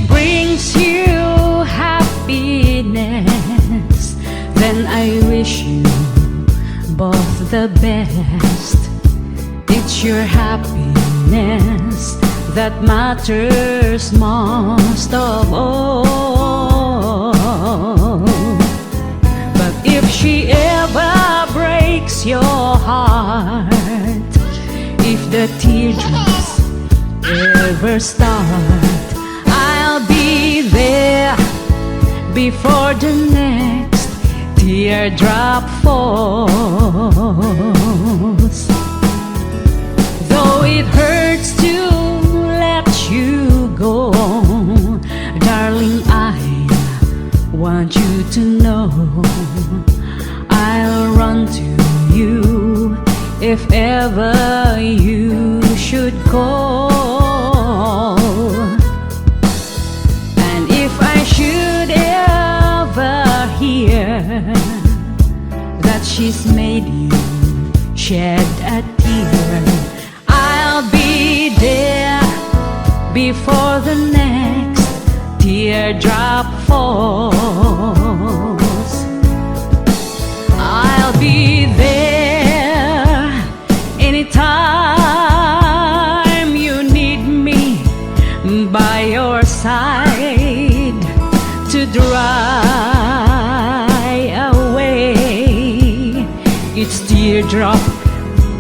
brings you happiness, then I wish you both the best. It's your happiness that matters most of all. But if she ever breaks your heart, if the teardrops ever start, I'll be there before the next teardrop falls. Though it hurts to let you go, darling, I want you to know I'll run to you if ever you should call. And if I should ever hear that she's made you shed a tear, I'll be there before the next teardrop falls. I'll be there anytime you need me, by your side to dry away each teardrop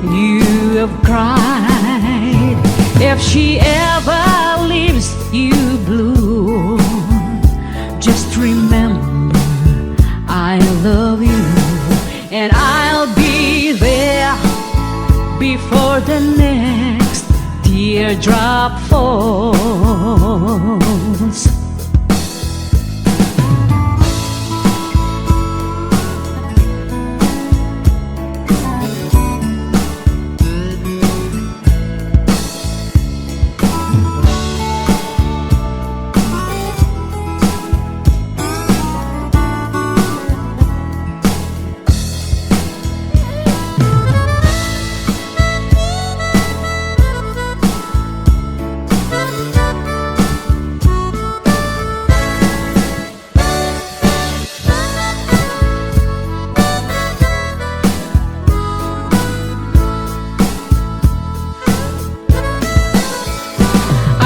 you have cried. If she ever leaves you blue, just remember I love you, and I'll be there before the next teardrop falls.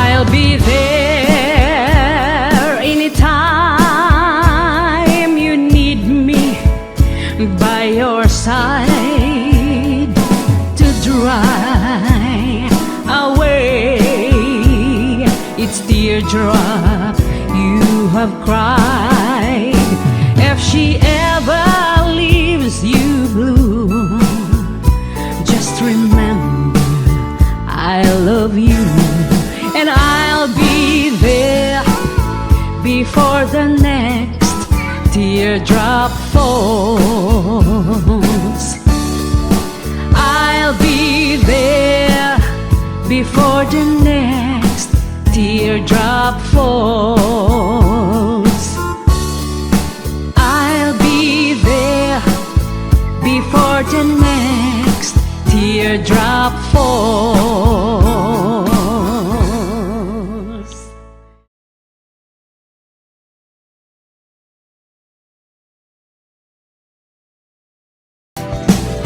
I'll be there anytime you need me, by your side to dry away each teardrop you have cried. If she ever leaves you blue, just remember I love you, and I'll be there before the next teardrop falls. I'll be there before the next teardrop falls. I'll be there before the next teardrop falls.